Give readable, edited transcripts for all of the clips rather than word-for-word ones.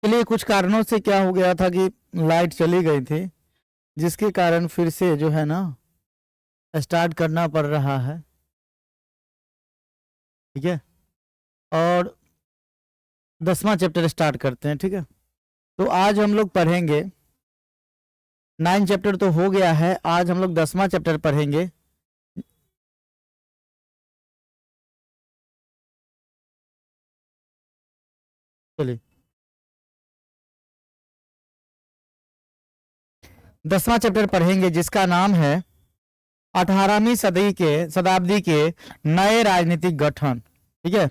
चलिए, कुछ कारणों से क्या हो गया था कि लाइट चली गई थी, जिसके कारण फिर से जो है ना स्टार्ट करना पड़ रहा है। ठीक है, और 10वां चैप्टर स्टार्ट करते हैं। ठीक है, तो आज हम लोग पढ़ेंगे 9 चैप्टर तो हो गया है, आज हम लोग 10वां चैप्टर पढ़ेंगे। चलिए, 10वां चैप्टर पढ़ेंगे जिसका नाम है 18वीं शताब्दी के नए राजनीतिक गठन। ठीक है,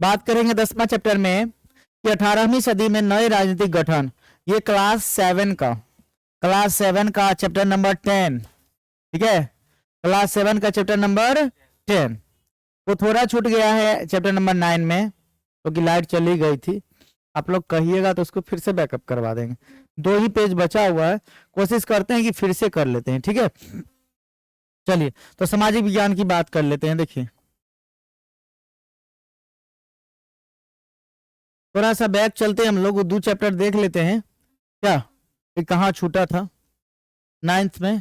बात करेंगे 10वां चैप्टर में कि 18वीं सदी में नए राजनीतिक गठन। ये क्लास 7 का चैप्टर नंबर 10। ठीक है, क्लास 7 का चैप्टर नंबर 10। वो थोड़ा छूट गया है चैप्टर नंबर 9 में, क्योंकि लाइट चली गई थी। आप लोग कहिएगा तो उसको फिर से बैकअप करवा देंगे। 2 ही पेज बचा हुआ है, कोशिश करते हैं कि फिर से कर लेते हैं। ठीक है, चलिए तो सामाजिक विज्ञान की बात कर लेते हैं। देखिए, थोड़ा सा बैक चलते हैं हम लोग, 2 चैप्टर देख लेते हैं क्या, ये कहाँ छूटा था 9th में,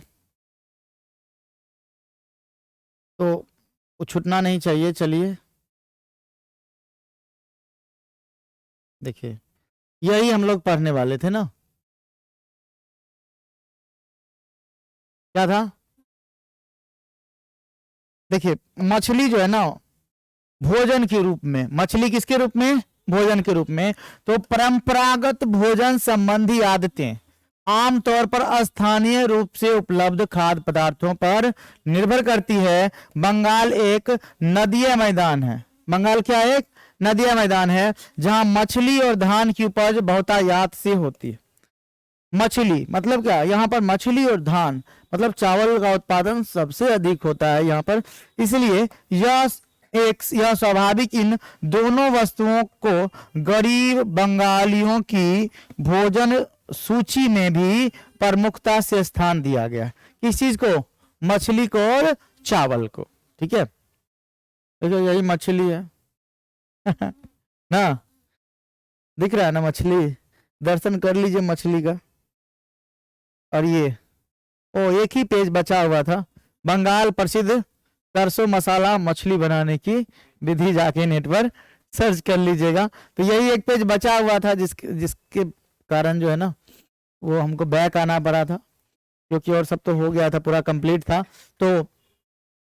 तो वो छूटना नहीं चाहिए। चलिए देखिए, यही हम लोग पढ़ने वाले थे ना, क्या था। देखिए, मछली जो है ना भोजन के रूप में, मछली किसके रूप में, भोजन के रूप में, तो परंपरागत भोजन संबंधी आदतें आमतौर पर स्थानीय रूप से उपलब्ध खाद्य पदार्थों पर निर्भर करती है। बंगाल एक नदीय मैदान है। बंगाल क्या है, एक नदीय मैदान है जहां मछली और धान की उपज बहुतायत से होती है। मछली मतलब क्या, यहाँ पर मछली और धान मतलब चावल का उत्पादन सबसे अधिक होता है यहाँ पर, इसलिए यह स्वाभाविक इन दोनों वस्तुओं को गरीब बंगालियों की भोजन सूची में भी प्रमुखता से स्थान दिया गया। किस चीज को, मछली को और चावल को। ठीक है, देखो यही मछली है ना, दिख रहा है ना मछली, दर्शन कर लीजिए मछली का। और ये एक ही पेज बचा हुआ था, बंगाल प्रसिद्ध सरसों मसाला मछली बनाने की विधि, जाके नेट पर सर्च कर लीजिएगा। तो यही एक पेज बचा हुआ था जिसके कारण जो है ना वो हमको बैक आना पड़ा था, क्योंकि और सब तो हो गया था, पूरा कंप्लीट था। तो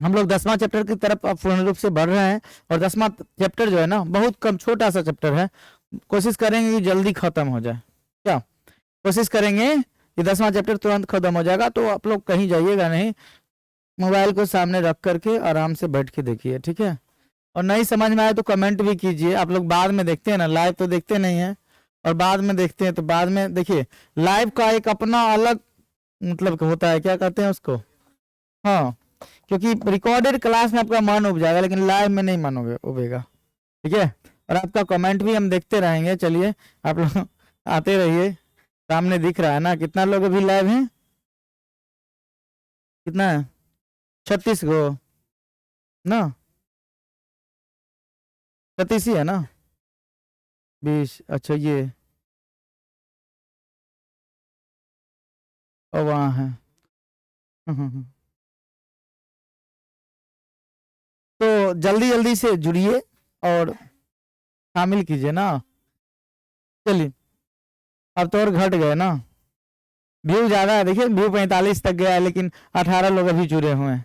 हम लोग 10वां चैप्टर की तरफ पूर्ण रूप से बढ़ रहे हैं, और 10वां चैप्टर जो है ना बहुत कम छोटा सा चैप्टर है, कोशिश करेंगे कि जल्दी खत्म हो जाए। क्या कोशिश करेंगे कि 10वां चैप्टर तुरंत खत्म हो जाएगा, तो आप लोग कहीं जाइएगा नहीं, मोबाइल को सामने रख करके आराम से बैठ के देखिए। ठीक है, और नहीं समझ में आए तो कमेंट भी कीजिए। आप लोग बाद में देखते हैं ना, लाइव तो देखते नहीं है, और बाद में देखते हैं तो बाद में देखिए, लाइव का एक अपना अलग मतलब होता है, क्या कहते हैं उसको, हाँ, क्योंकि रिकॉर्डेड क्लास में आपका मन उब जाएगा, लेकिन लाइव में नहीं मन उबेगा। ठीक है, और आपका कमेंट भी हम देखते रहेंगे। चलिए आप लोग आते रहिए, सामने दिख रहा है ना कितना लोग अभी लाइव हैं, कितना है, 36 गो ना, 36 ही है ना, 20। अच्छा, ये और वहाँ है तो जल्दी जल्दी से जुड़िए और शामिल कीजिए ना। चलिए, अब तो और घट गए ना, व्यू ज्यादा है, देखिए व्यू 45 तक गया है, लेकिन 18 लोग अभी जुड़े हुए हैं।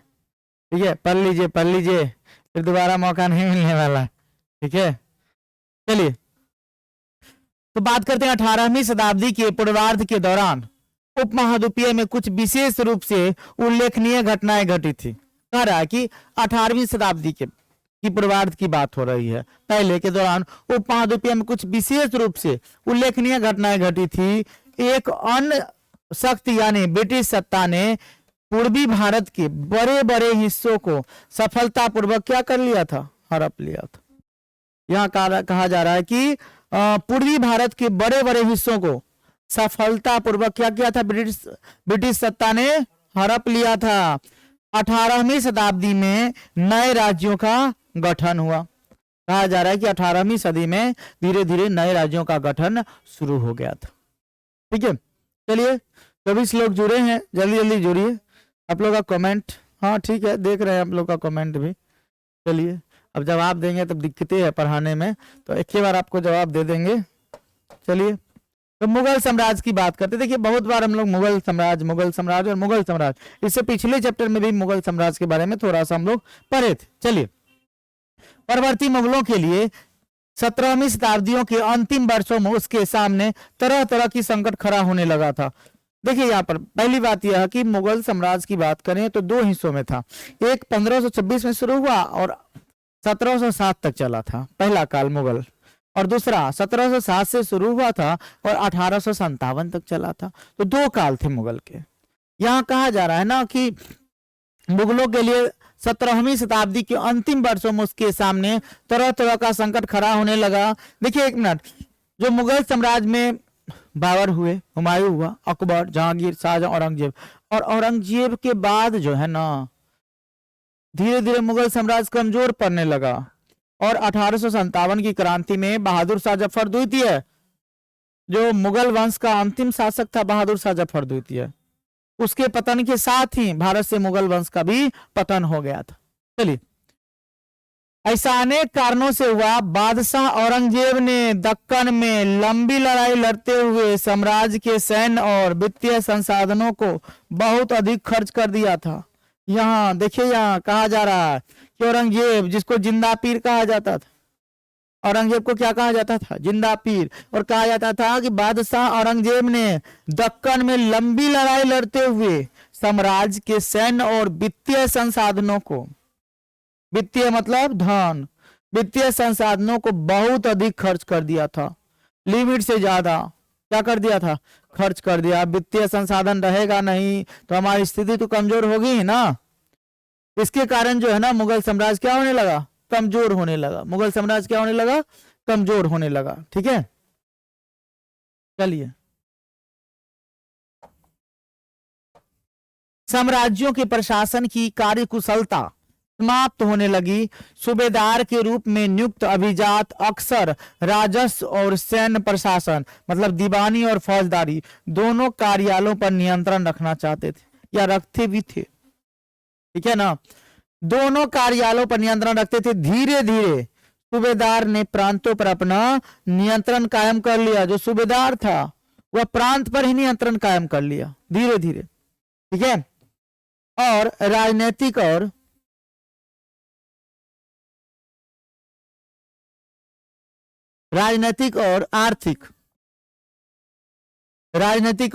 ठीक है, पढ़ लीजिए, फिर दोबारा मौका नहीं मिलने वाला। ठीक है, चलिए तो बात करते हैं 18वीं शताब्दी के पूर्वार्ध के दौरान उपमहाद्वीपीय में कुछ विशेष रूप से उल्लेखनीय घटनाएं घटी थी। कह रहा है कि 18वीं शताब्दी की पूर्वार्ध की बात हो रही है, पहले के दौरान उपमहाद्वीपीय में कुछ विशेष रूप से उल्लेखनीय घटनाएं घटी थी। एक अन्य शक्ति यानी ब्रिटिश सत्ता ने पूर्वी भारत के बड़े बड़े हिस्सों को सफलतापूर्वक क्या कर लिया था, हड़प लिया था। यहाँ कहा जा रहा है कि पूर्वी भारत के बड़े बड़े हिस्सों को सफलतापूर्वक क्या किया था, ब्रिटिश सत्ता ने हड़प लिया था। 18वीं शताब्दी में नए राज्यों का गठन हुआ। कहा जा रहा है कि 18वीं सदी में धीरे धीरे नए राज्यों का गठन शुरू हो गया था। ठीक है, चलिए 24 लोग जुड़े हैं, जल्दी जल्दी जुड़िए। आप लोग का कमेंट, हाँ ठीक है, देख रहे हैं आप लोग का कमेंट भी। चलिए अब जवाब देंगे तब दिक्कतें है पढ़ाने में, तो एक ही बार आपको जवाब दे देंगे। चलिए, तो मुगल साम्राज्य की बात करते, देखिए बहुत बार हम लोग मुगल साम्राज्य और मुगल साम्राज्य, इससे पिछले चैप्टर में भी मुगल साम्राज्य के बारे में थोड़ा सा हम लोग पढ़े थे। चलिए, परवर्ती मुगलों के लिए 17वीं शताब्दियों के अंतिम वर्षों में उसके सामने तरह तरह की संकट खड़ा होने लगा था। देखिए यहाँ पर पहली बात यह है कि मुगल साम्राज्य की बात करें तो दो हिस्सों में था। एक 1526 में शुरू हुआ और 1707 तक चला था पहला काल मुगल, और दूसरा 1707 से शुरू हुआ था और 1857 तक चला था। तो दो काल थे मुगल के। यहाँ कहा जा रहा है ना कि मुगलों के लिए 17वीं शताब्दी के अंतिम वर्षों में उसके सामने तरह तरह का संकट खड़ा होने लगा। देखिए एक मिनट, जो मुगल साम्राज्य में बाबर हुए, हुमायूं हुआ, अकबर, जहांगीर, शाहजहां, औरंगजेब, और औरंगजेब के बाद जो है ना धीरे धीरे मुगल साम्राज्य कमजोर पड़ने लगा, और 1857 की क्रांति में बहादुर शाह जफर द्वितीय, जो मुगल वंश का अंतिम शासक था बहादुर शाह जफर द्वितीय, उसके पतन के साथ ही भारत से मुगल वंश का भी पतन हो गया था। चलिए, ऐसा अनेक कारणों से हुआ। बादशाह औरंगजेब ने दक्कन में लंबी लड़ाई लड़ते हुए साम्राज्य के सैन्य और वित्तीय संसाधनों को बहुत अधिक खर्च कर दिया था। यहाँ देखिए, यहाँ कहा जा रहा है कि औरंगजेब, जिसको जिंदा पीर कहा जाता था, औरंगजेब को क्या कहा जाता था? जिंदा पीर। और कहा जाता था कि बादशाह औरंगजेब ने दक्कन में लंबी लड़ाई लड़ते हुए साम्राज्य के सैन्य और वित्तीय संसाधनों को, वित्तीय मतलब धन, वित्तीय संसाधनों को बहुत अधिक खर्च कर दिया था, लिमिट से ज्यादा क्या कर दिया था? खर्च कर दिया। वित्तीय संसाधन रहेगा नहीं तो हमारी स्थिति तो कमजोर होगी ही ना। इसके कारण जो है ना मुगल साम्राज्य क्या होने लगा? कमजोर होने लगा। मुगल साम्राज्य क्या होने लगा? कमजोर होने लगा। ठीक है, चलिए, साम्राज्यों के प्रशासन की कार्यकुशलता समाप्त होने लगी। सूबेदार के रूप में नियुक्त अभिजात अक्सर राजस्व और सैन्य प्रशासन मतलब दीवानी और फौजदारी दोनों कार्यालयों पर नियंत्रण रखना चाहते थे या रखते भी थे। ठीक है ना, दोनों कार्यालयों पर नियंत्रण रखते थे। धीरे धीरे सूबेदार ने प्रांतों पर अपना नियंत्रण कायम कर लिया। जो सूबेदार था वह प्रांत पर ही नियंत्रण कायम कर लिया धीरे धीरे। ठीक है, और राजनीतिक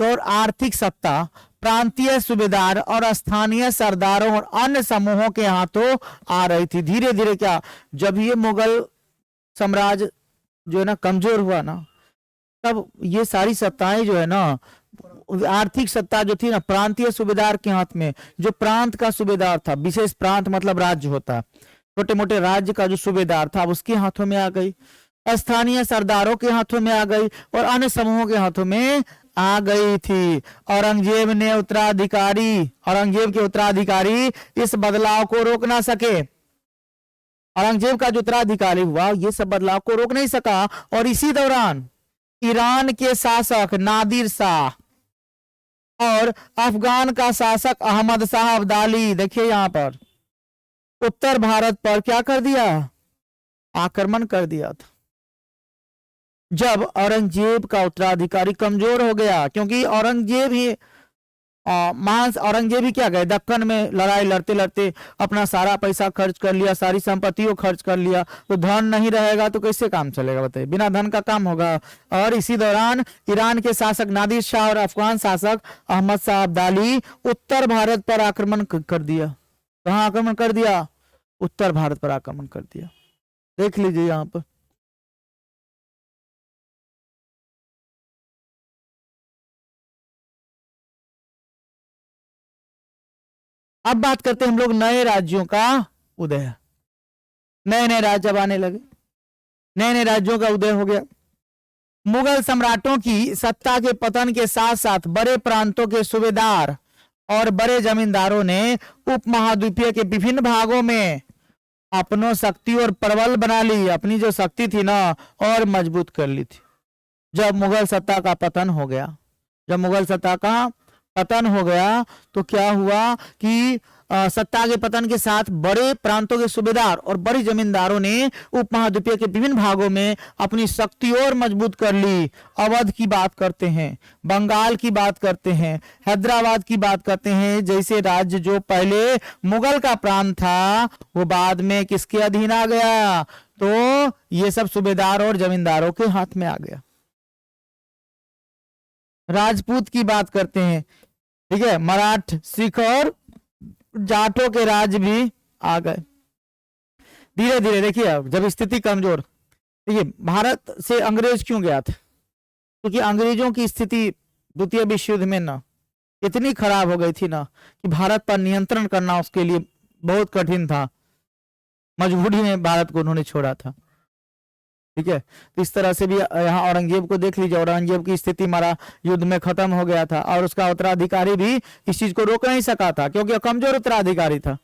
और आर्थिक सत्ता प्रांतीय सूबेदार और स्थानीय सरदारों और अन्य समूहों के हाथों आ रही थी। धीरे धीरे क्या, जब ये मुगल साम्राज्य जो है ना कमजोर हुआ ना, तब ये सारी सत्ताएं जो है ना, आर्थिक सत्ता जो थी ना प्रांतीय सूबेदार के हाथ में, जो प्रांत का सूबेदार था, विशेष प्रांत मतलब राज्य होता है, छोटे मोटे राज्य का जो सूबेदार था उसके हाथों में आ गई, स्थानीय सरदारों के हाथों में आ गई और अन्य समूहों के हाथों में आ गई थी। औरंगजेब के उत्तराधिकारी इस बदलाव को रोक ना सके। औरंगजेब का जो उत्तराधिकारी हुआ ये सब बदलाव को रोक नहीं सका, और इसी दौरान ईरान के शासक नादिर शाह और अफगान का शासक अहमद शाह अब्दाली, देखिए यहां पर उत्तर भारत पर क्या कर दिया? आक्रमण कर दिया था। जब औरंगजेब का उत्तराधिकारी कमजोर हो गया, क्योंकि औरंगजेब ही क्या गए दक्कन में लड़ाई लड़ते लड़ते अपना सारा पैसा खर्च कर लिया, सारी संपत्ति को खर्च कर लिया, तो धन नहीं रहेगा तो कैसे काम चलेगा बताइए? बिना धन का काम होगा। और इसी दौरान ईरान के शासक नादिर शाह और अफगान शासक अहमद शाह अब्दाली उत्तर भारत पर आक्रमण कर दिया। कहाँ आक्रमण कर दिया? उत्तर भारत पर आक्रमण कर दिया। देख लीजिए यहाँ पर। अब बात करते हैं हम लोग नए राज्यों का उदय। नए नए राज्य अब आने लगे, नए नए राज्यों का उदय हो गया। मुगल सम्राटों की सत्ता के पतन के साथ साथ बड़े प्रांतों के सूबेदार और बड़े जमींदारों ने उपमहाद्वीपीय के विभिन्न भागों में अपनों शक्ति और प्रबल बना ली, अपनी जो शक्ति थी ना और मजबूत कर ली थी। जब मुगल सत्ता का पतन हो गया, जब मुगल सत्ता का पतन हो गया तो क्या हुआ कि सत्ता के पतन के साथ बड़े प्रांतों के सूबेदार और बड़े जमींदारों ने उपमहाद्वीपीय के विभिन्न भागों में अपनी शक्ति और मजबूत कर ली। अवध की बात करते हैं, बंगाल की बात करते हैं, हैदराबाद की बात करते हैं, जैसे राज्य जो पहले मुगल का प्रांत था वो बाद में किसके अधीन आ गया, तो ये सब सूबेदार और जमींदारों के हाथ में आ गया। राजपूत की बात करते हैं, ठीक है, मराठ, सिख और जाटों के राज भी आ गए धीरे धीरे। देखिए अब जब स्थिति कमजोर, देखिए भारत से अंग्रेज क्यों गया था, क्योंकि अंग्रेजों की स्थिति द्वितीय विश्व युद्ध में ना इतनी खराब हो गई थी ना कि भारत पर नियंत्रण करना उसके लिए बहुत कठिन था। मजबूरी में भारत को उन्होंने छोड़ा था, ठीक है। तो इस तरह से भी यहाँ औरंगजेब को देख लीजिए, औरंगजेब की स्थिति हमारा युद्ध में खत्म हो गया था और उसका उत्तराधिकारी भी इस चीज को रोक नहीं सका था क्योंकि कमजोर उत्तराधिकारी था।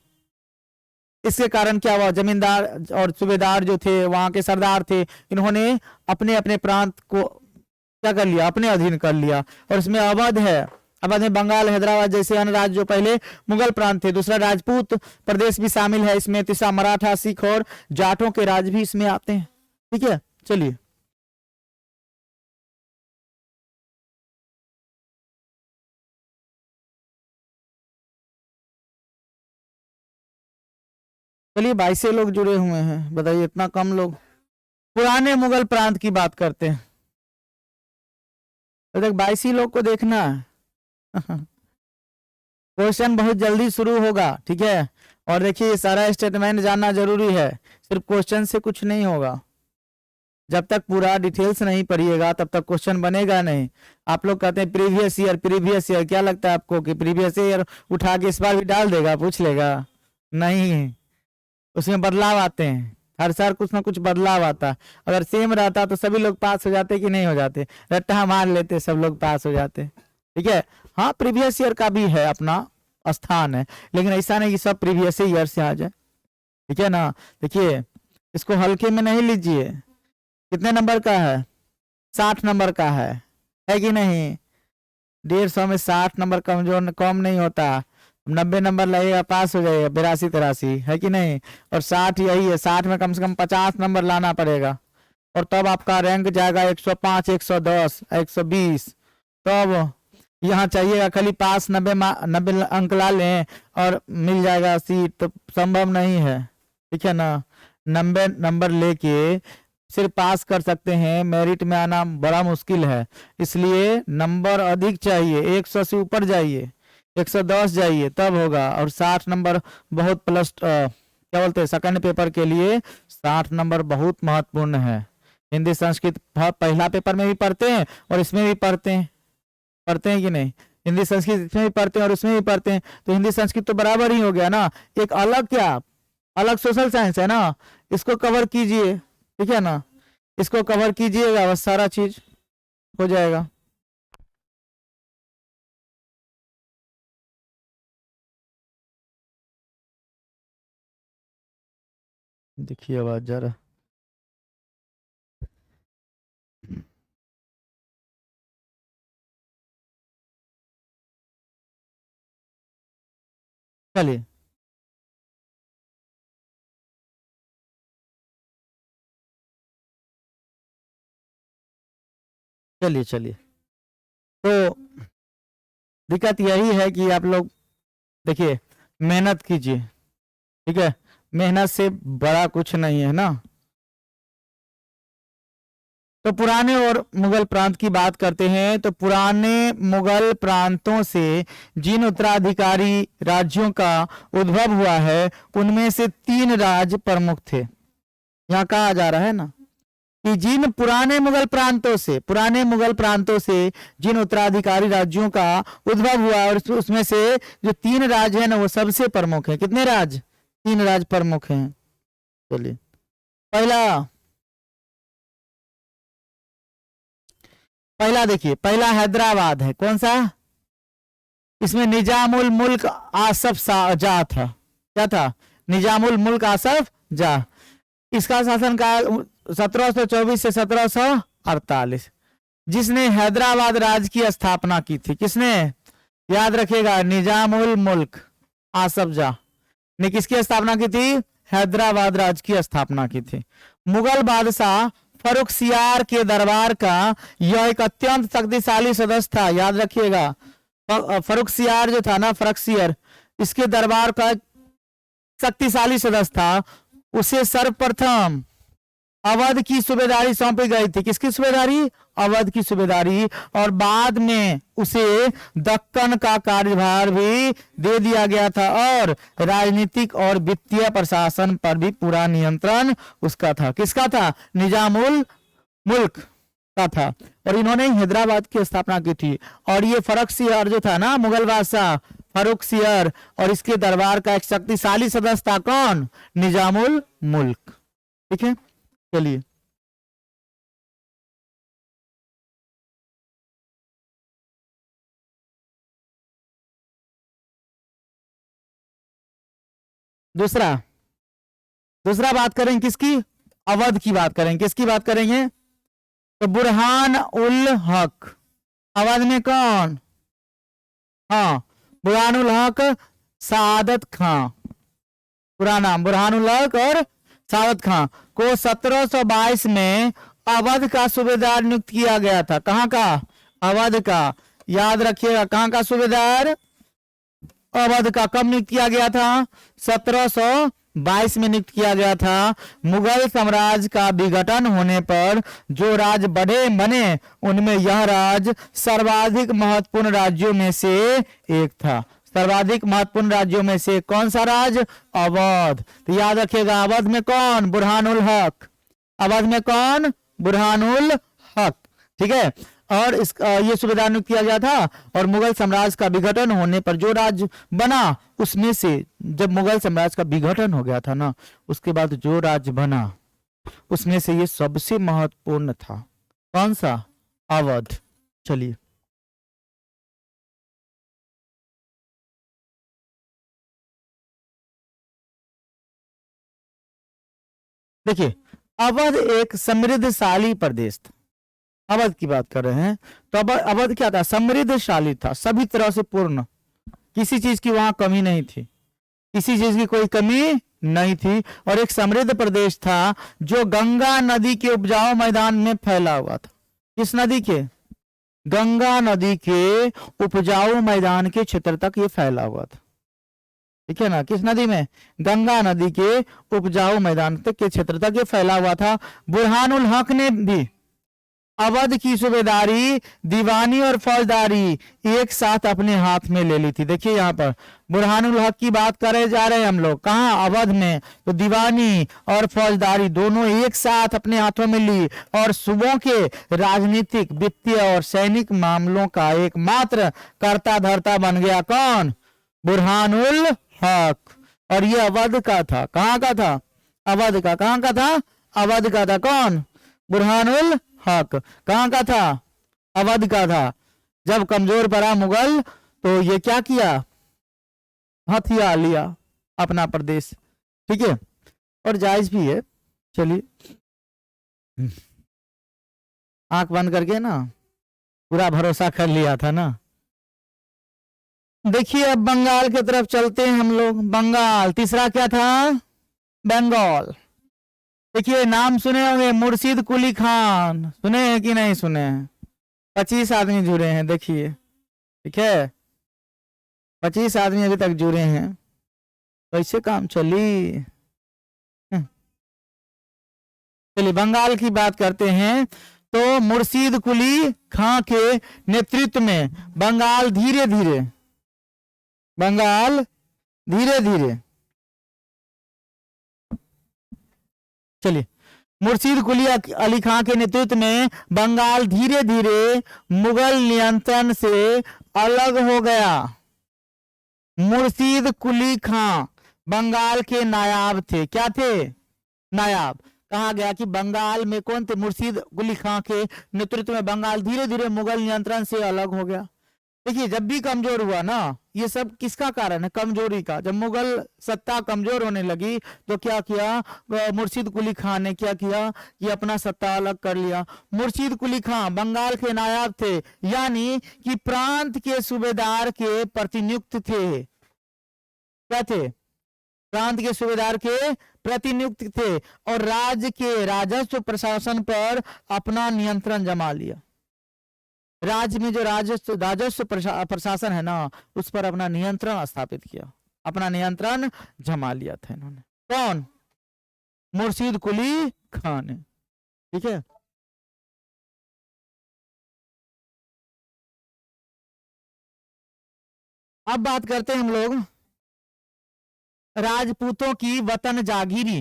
इसके कारण क्या हुआ, जमींदार और सूबेदार जो थे, वहां के सरदार थे, इन्होंने अपने अपने प्रांत को क्या कर लिया, अपने अधीन कर लिया। और इसमें अवध है, अवध में बंगाल, हैदराबाद जैसे अन्य राज्य जो पहले मुगल प्रांत थे। दूसरा राजपूत प्रदेश भी शामिल है इसमें। तीसरा मराठा, सिख और जाटों के राज भी इसमें आते हैं, ठीक है। चलिए चलिए 22 लोग जुड़े हुए हैं, बताइए इतना कम लोग। पुराने मुगल प्रांत की बात करते हैं, तो देख 22 लोग को देखना है। क्वेश्चन बहुत जल्दी शुरू होगा, ठीक है। और देखिए सारा स्टेटमेंट जानना जरूरी है, सिर्फ क्वेश्चन से कुछ नहीं होगा। जब तक पूरा डिटेल्स नहीं पढ़िएगा तब तक क्वेश्चन बनेगा नहीं। आप लोग कहते हैं प्रीवियस ईयर, प्रीवियस ईयर, क्या लगता है आपको कि प्रीवियस ईयर उठा के इस बार भी डाल देगा, पूछ लेगा? नहीं, उसमें बदलाव आते हैं, हर साल कुछ ना कुछ बदलाव आता। अगर सेम रहता तो सभी लोग पास हो जाते कि नहीं हो जाते, रट्टा मार लेते, सब लोग पास हो जाते, ठीक है। हाँ प्रीवियस ईयर का भी है अपना स्थान है, लेकिन ऐसा नहीं कि सब प्रीवियस ईयर से आ जाए, ठीक है ना। देखिए इसको हल्के में नहीं लीजिए। कितने नंबर का है? 60 नंबर का है कि नहीं? 150 में 60 नंबर कमजोर कम नहीं होता, 90 नंबर लगेगा, पास हो जाएगा, 82-83, है कि नहीं। और 60 यही है, 60 में कम से कम 50 नंबर लाना पड़ेगा और तब आपका रैंक जाएगा 105, 110, 120। तब यहाँ चाहिएगा खाली पास 90 अंक ला लें और मिल जाएगा सीट, तो संभव नहीं है, ठीक है ना। 90 नंबर लेके सिर्फ पास कर सकते हैं, मेरिट में आना बड़ा मुश्किल है, इसलिए नंबर अधिक चाहिए, 100 से ऊपर जाइए, 110 जाइए तब होगा। और 60 नंबर बहुत प्लस क्या बोलते हैं सेकंड पेपर के लिए 60 नंबर बहुत महत्वपूर्ण है। हिंदी संस्कृत पहला पेपर में भी पढ़ते हैं और इसमें भी पढ़ते हैं कि नहीं? हिंदी संस्कृत इसमें भी पढ़ते हैं और उसमें भी पढ़ते हैं, तो हिंदी संस्कृत तो बराबर ही हो गया ना। एक अलग क्या, अलग सोशल साइंस है ना, इसको कवर कीजिए, ठीक है ना, इसको कवर कीजिएगा, बस सारा चीज हो जाएगा। देखिए आवाज जरा, चलिए चलिए चलिए। तो दिक्कत यही है कि आप लोग देखिए मेहनत कीजिए, ठीक है, मेहनत से बड़ा कुछ नहीं है ना। तो पुराने और मुगल प्रांत की बात करते हैं, तो पुराने मुगल प्रांतों से जिन उत्तराधिकारी राज्यों का उद्भव हुआ है उनमें से 3 राज्य प्रमुख थे। यहाँ कहा जा रहा है ना कि जिन पुराने मुगल प्रांतों से जिन उत्तराधिकारी राज्यों का उद्भव हुआ और उसमें से जो 3 राज्य है ना वो सबसे प्रमुख है। कितने राज्य? 3 राज्य प्रमुख हैं। चलिए पहला देखिए, पहला हैदराबाद है। कौन सा? इसमें निजामुल मुल्क आसफ शाह था। क्या था? निजामुल मुल्क आसफ जा। इसका शासनकाल 1724 से 1748। जिसने हैदराबाद राज्य की स्थापना की थी, किसने? याद रखिएगा, निजामुल मुल्क आसफ जा ने किसकी स्थापना की थी? हैदराबाद राज्य की स्थापना की थी। मुगल बादशाह फर्रुखसियार के दरबार का यह एक अत्यंत शक्तिशाली सदस्य था। याद रखिएगा, फर्रुखसियार जो था ना, फर्रुखसियर, इसके दरबार का शक्तिशाली सदस्य था। उसे सर्वप्रथम अवध की सूबेदारी सौंपी गई थी। किसकी सूबेदारी? अवध की सूबेदारी। और बाद में उसे दक्कन का कार्यभार भी दे दिया गया था और राजनीतिक और वित्तीय प्रशासन पर भी पूरा नियंत्रण उसका था। किसका था? निजामुल मुल्क का था। और इन्होंने हैदराबाद की स्थापना की थी। और ये फर्रुखसियर जो था ना, मुगल बादशाह फर्रुखसियर, और इसके दरबार का एक शक्तिशाली सदस्य था। कौन? निजामुल मुल्क। ठीक है, चलिए दूसरा दूसरा बात करेंगे किसकी? अवध की बात करेंगे। किसकी बात करेंगे? तो बुरहान उल हक। अवध में कौन? हाँ, बुरहान उल हक सादत खां, पूरा नाम बुरहान उल हक और सादत खां को 1722 में अवध का सूबेदार नियुक्त किया गया था। कहाँ का? अवध का। याद रखिएगा, कहाँ का सूबेदार? अवध का। कब नियुक्त किया गया था? 1722 में नियुक्त किया गया था। मुगल साम्राज्य का विघटन होने पर जो राज्य बने उनमें यह राज्य सर्वाधिक महत्वपूर्ण राज्यों में से एक था। सर्वाधिक महत्वपूर्ण राज्यों में से कौन सा राज्य? अवध। तो याद रखिएगा, अवध में कौन? बुरहानुल हक। अवध में कौन? बुरहानुल हक। ठीक है, और ये सूबेदार नियुक्त किया गया था। और मुगल साम्राज्य का विघटन होने पर जो राज्य बना उसमें से, जब मुगल साम्राज्य का विघटन हो गया था ना, उसके बाद जो राज्य बना उसमें से ये सबसे महत्वपूर्ण था। कौन सा? अवध। चलिए देखिए, अवध एक समृद्धशाली प्रदेश था। अवध की बात कर रहे हैं तो अवध क्या था? समृद्धशाली था, सभी तरह से पूर्ण। किसी चीज की वहां कमी नहीं थी, किसी चीज की कोई कमी नहीं थी। और एक समृद्ध प्रदेश था जो गंगा नदी के उपजाऊ मैदान में फैला हुआ था। किस नदी के? गंगा नदी के उपजाऊ मैदान के क्षेत्र तक ये फैला हुआ था। ठीक है ना, किस नदी में? गंगा नदी के उपजाऊ मैदान तक के क्षेत्र तक ये फैला हुआ था। बुरहानुल हक ने भी अवध की सूबेदारी, दीवानी और फौजदारी एक साथ अपने हाथ में ले ली थी। देखिए यहाँ पर बुरहानुल हक की बात करे जा रहे हैं हम लोग। कहाँ? अवध में। तो दीवानी और फौजदारी दोनों एक साथ अपने हाथों में ली और सूबों के राजनीतिक, वित्तीय और सैनिक मामलों का एकमात्र कर्ता धर्ता बन गया। कौन? बुरहानुल हक। और ये अवध का था। कहाँ का था? अवध का। कहाँ का था? अवध का था। कौन? बुरहानुल हक। कहाँ का था? अवध का था। जब कमजोर पड़ा मुगल तो ये क्या किया? हथिया लिया अपना प्रदेश। ठीक है, और जायज भी है। चलिए, आंख बंद करके ना पूरा भरोसा कर लिया था ना। देखिए, अब बंगाल की तरफ चलते हैं हम लोग। बंगाल तीसरा क्या था? बंगाल। देखिए, नाम सुने होंगे, मुर्शिद कुली खान। सुने हैं कि नहीं सुने हैं? 25 आदमी जुड़े हैं। देखिए, ठीक है, 25 आदमी अभी तक जुड़े हैं। कैसे काम चली? चलिए बंगाल की बात करते हैं। तो मुर्शिद कुली खां के नेतृत्व में बंगाल धीरे धीरे चलिए, मुर्शिद कुली अली खां के नेतृत्व में बंगाल धीरे धीरे मुगल नियंत्रण से अलग हो गया। मुर्शिद कुली खां बंगाल के नायाब थे। क्या थे? नायाब। कहा गया कि बंगाल में कौन थे? मुर्शिद कुली खां के नेतृत्व में बंगाल धीरे धीरे मुगल नियंत्रण से अलग हो गया। देखिए जब भी कमजोर हुआ ना, ये सब किसका कारण है? कमजोरी का। जब मुगल सत्ता कमजोर होने लगी तो क्या किया मुर्शिद कुली खान ने? क्या किया कि अपना सत्ता अलग कर लिया। मुर्शिद कुली खान बंगाल के नायाब थे, यानी कि प्रांत के सूबेदार के प्रतिनियुक्त थे। क्या थे? प्रांत के सूबेदार के प्रतिनियुक्त थे और राज्य के राजस्व प्रशासन पर अपना नियंत्रण जमा लिया। राज्य में जो राजस्व प्रशासन है ना, उस पर अपना नियंत्रण स्थापित किया, अपना नियंत्रण जमा लिया था इन्होंने। कौन? मुर्शिद कुली खान ने। ठीक है। अब बात करते हैं हम लोग राजपूतों की वतन जागीरी।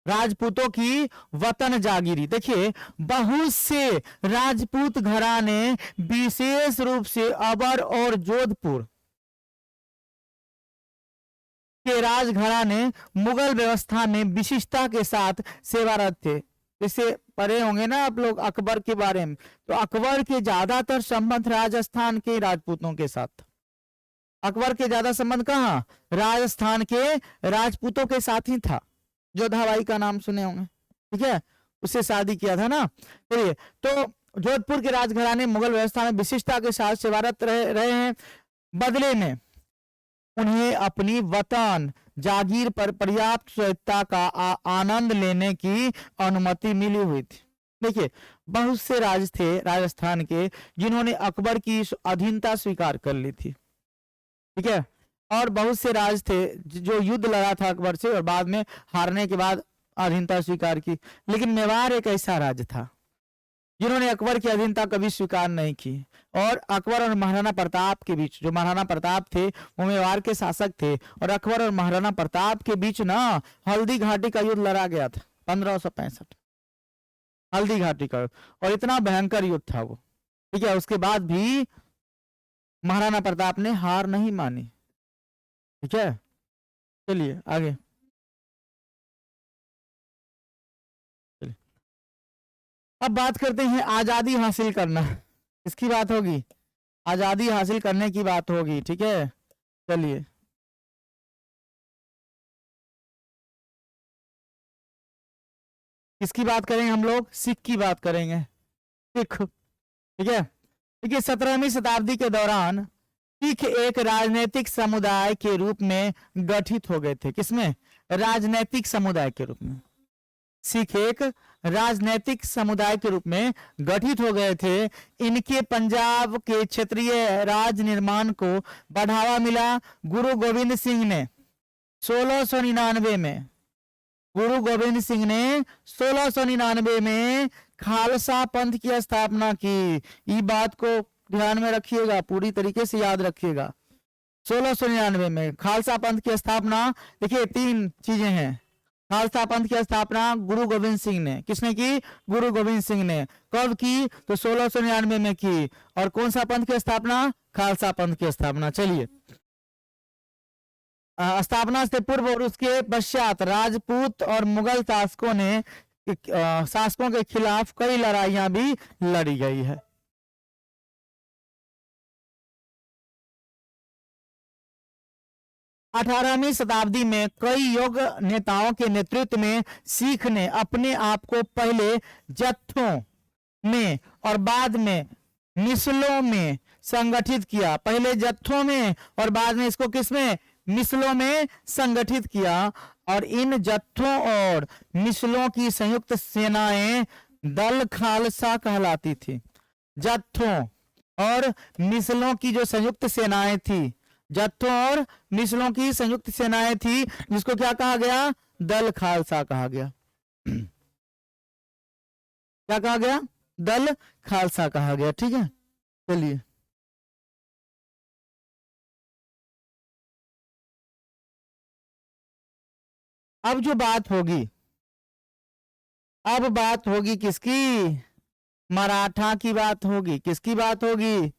राजपूतों की वतन जागीरी। देखिए बहुत से राजपूत घराने, विशेष रूप से अबर और जोधपुर के राजघराने मुगल व्यवस्था में विशिष्टता के साथ सेवारत थे। जैसे पढ़े होंगे ना आप लोग अकबर के बारे में, तो अकबर के ज्यादातर संबंध राजस्थान के राजपूतों के साथ। अकबर के ज्यादा संबंध कहाँ? राजस्थान के राजपूतों के साथ ही था। जोधाबाई का नाम सुने होंगे, ठीक है, उससे शादी किया था ना। चलिए, तो जोधपुर के राजघराने मुगल व्यवस्था में विशिष्टता के साथ सेवारत रहे हैं। बदले में उन्हें अपनी वतन जागीर पर पर्याप्त स्वायत्तता का आनंद लेने की अनुमति मिली हुई थी। देखिए बहुत से राज थे राजस्थान के जिन्होंने अकबर की अधीनता स्वीकार कर ली थी, ठीक है, और बहुत से राज थे जो युद्ध लड़ा था अकबर से और बाद में हारने के बाद अधीनता स्वीकार की। लेकिन मेवाड़ एक ऐसा राज्य था जिन्होंने अकबर की अधीनता कभी स्वीकार नहीं की। और अकबर और महाराणा प्रताप के बीच, जो महाराणा प्रताप थे वो मेवाड़ के शासक थे, और अकबर और महाराणा प्रताप के बीच ना हल्दी घाटी का युद्ध लड़ा गया था 1565। हल्दी घाटी का, और इतना भयंकर युद्ध था वो, ठीक है। उसके बाद भी महाराणा प्रताप ने हार नहीं मानी, ठीक है। चलिए आगे। अब बात करते हैं आजादी हासिल करना। इसकी बात होगी, आजादी हासिल करने की बात होगी, ठीक है। चलिए किसकी बात करेंगे हम लोग? सिख की बात करेंगे, सिख, ठीक है। देखिए 17वीं शताब्दी के दौरान सिख एक राजनीतिक समुदाय के रूप में गठित हो गए थे। किसमें? राजनीतिक समुदाय के रूप में सिख एक राजनीतिक समुदाय के रूप में गठित हो गए थे। इनके पंजाब के क्षेत्रीय राज निर्माण को बढ़ावा मिला। गुरु गोविंद सिंह ने 1699 में, गुरु गोविंद सिंह ने 1699 में खालसा पंथ की स्थापना की। ये बात को ध्यान में रखिएगा, पूरी तरीके से याद रखिएगा। 1699 में खालसा पंथ की स्थापना। देखिए 3 चीजें हैं। खालसा पंथ की स्थापना गुरु गोविंद सिंह ने, किसने की? गुरु गोविंद सिंह ने। कब की? तो 1699 में की। और कौन सा पंथ की स्थापना? खालसा पंथ की स्थापना। चलिए, स्थापना से पूर्व और उसके पश्चात राजपूत और मुगल शासकों के खिलाफ कई लड़ाइयां भी लड़ी गई है। 18वीं शताब्दी में कई योग नेताओं के नेतृत्व में सिख ने अपने आप को पहले जत्थों में और बाद में मिसलों में संगठित किया। पहले जत्थों में और बाद में इसको किसमें? मिसलों में संगठित किया। और इन जत्थों और मिसलों की संयुक्त सेनाएं दल खालसा कहलाती थी। जत्थों और मिसलों की जो संयुक्त सेनाएं थी, जत्थों और मिसलों की संयुक्त सेनाएं थी, जिसको क्या कहा गया? दल खालसा कहा गया। क्या कहा गया? दल खालसा कहा गया, ठीक है। चलिए अब जो बात होगी, अब बात होगी किसकी? मराठा की बात होगी। किसकी बात होगी?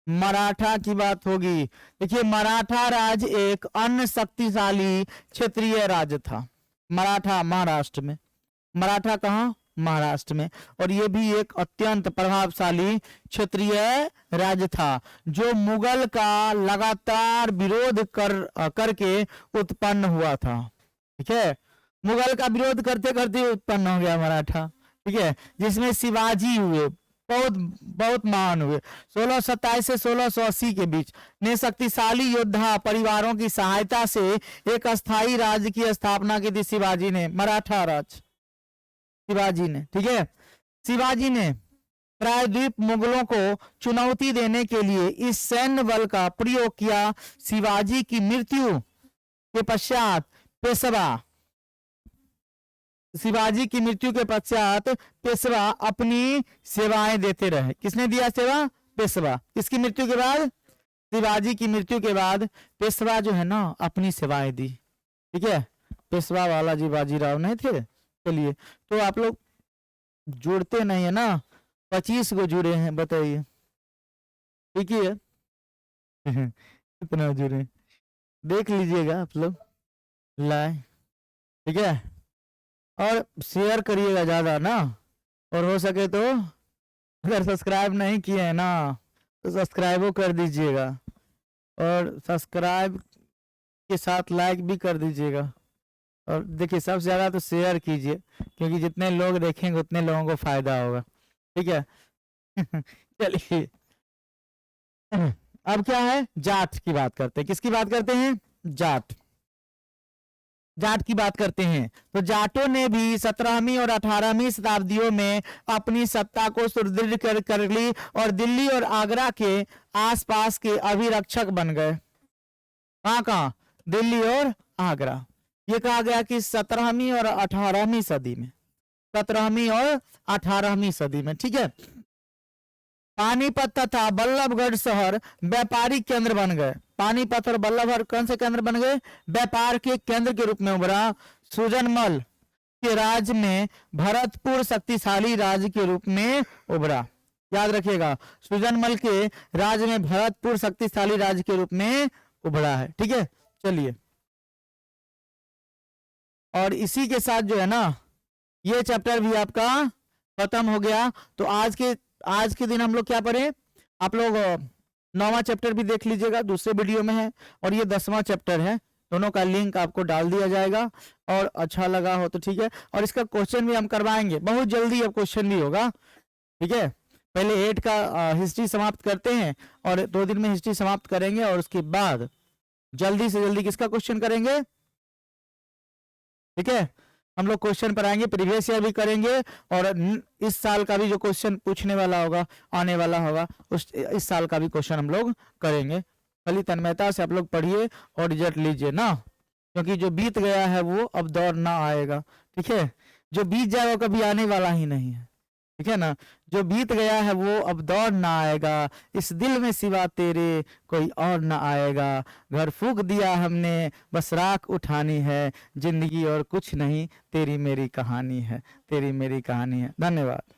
मराठा की बात होगी। देखिए मराठा राज एक अन्य शक्तिशाली क्षेत्रीय राज्य था। मराठा महाराष्ट्र में। मराठा कहाँ? महाराष्ट्र में। और ये भी एक अत्यंत प्रभावशाली क्षेत्रीय राज्य था जो मुगल का लगातार विरोध करके उत्पन्न हुआ था। ठीक है, मुगल का विरोध करते करते उत्पन्न हो गया मराठा। ठीक है, जिसमें शिवाजी हुए, बहुत बहुत महान हुए। 1627 से 1680 के बीच ने शक्तिशाली योद्धा परिवारों की सहायता से एक अस्थायी राज्य की स्थापना की थी शिवाजी ने, मराठा राज्य शिवाजी ने। ठीक है, शिवाजी ने प्रायद्वीप मुगलों को चुनौती देने के लिए इस सैन्य बल का प्रयोग किया। शिवाजी की मृत्यु के पश्चात शिवाजी की मृत्यु के पश्चात पेशवा अपनी सेवाएं देते रहे। किसने दिया सेवा? पेशवा। किसकी मृत्यु के बाद? शिवाजी की मृत्यु के बाद पेशवा जो है ना अपनी सेवाएं दी। ठीक है, पेशवा वाला जी बाजीराव नहीं थे। चलिए, तो आप लोग जुड़ते नहीं है ना, 25 को जुड़े हैं, बताइए। ठीक है कितना जुड़े देख लीजिएगा आप लोग, लाए। ठीक है, और शेयर करिएगा ज़्यादा ना, और हो सके तो अगर सब्सक्राइब नहीं किए हैं ना तो सब्सक्राइबो कर दीजिएगा, और सब्सक्राइब के साथ लाइक भी कर दीजिएगा। और देखिए सबसे ज़्यादा तो शेयर कीजिए, क्योंकि जितने लोग देखेंगे उतने लोगों को फ़ायदा होगा। ठीक है चलिए, अब क्या है, जाट की बात करते हैं। किसकी बात करते हैं? जाट की बात करते हैं। तो जाटों ने भी 17वीं और 18वीं शताब्दियों में अपनी सत्ता को सुदृढ़ कर ली और दिल्ली और आगरा के आसपास के अभिरक्षक बन गए। कहाँ? दिल्ली और आगरा। ये कहा गया कि 17वीं और 18वीं सदी में, 17वीं और 18वीं सदी में। ठीक है, पानीपत तथा बल्लभगढ़ शहर व्यापारिक केंद्र बन गए। पानीपत और बल्लभगढ़ कौन से केंद्र बन गए? व्यापार के केंद्र के रूप में उभरा। सुजनमल के राज्य में भरतपुर शक्तिशाली राज्य के रूप में उभरा। याद रखिएगा, सुजनमल के राज्य में भरतपुर शक्तिशाली राज्य के रूप में उभरा है। ठीक है, चलिए, और इसी के साथ जो है ना ये चैप्टर भी आपका खत्म हो गया। तो आज के दिन हम लोग क्या पढ़े? आप लोग 9वां चैप्टर भी देख लीजिएगा, दूसरे वीडियो में है, और ये 10वां चैप्टर है। दोनों का लिंक आपको डाल दिया जाएगा, और अच्छा लगा हो तो ठीक है। और इसका क्वेश्चन भी हम करवाएंगे बहुत जल्दी, अब क्वेश्चन भी होगा। ठीक है, पहले 8 का हिस्ट्री समाप्त करते हैं, और 2 दिन में हिस्ट्री समाप्त करेंगे, और उसके बाद जल्दी से जल्दी किसका क्वेश्चन करेंगे? ठीक है, हम लोग क्वेश्चन पर आएंगे, प्रीवियस ईयर भी करेंगे, और इस साल का भी जो क्वेश्चन पूछने वाला होगा, आने वाला होगा, इस साल का भी क्वेश्चन हम लोग करेंगे। खाली तन्मयता से आप लोग पढ़िए और रिजल्ट लीजिए ना, क्योंकि जो बीत गया है वो अब दौर ना आएगा। ठीक है, जो बीत जाए वो कभी आने वाला ही नहीं है। ठीक है ना, जो बीत गया है वो अब दौर ना आएगा, इस दिल में सिवा तेरे कोई और ना आएगा। घर फूंक दिया हमने, बस राख उठानी है, जिंदगी और कुछ नहीं, तेरी मेरी कहानी है, तेरी मेरी कहानी है। धन्यवाद।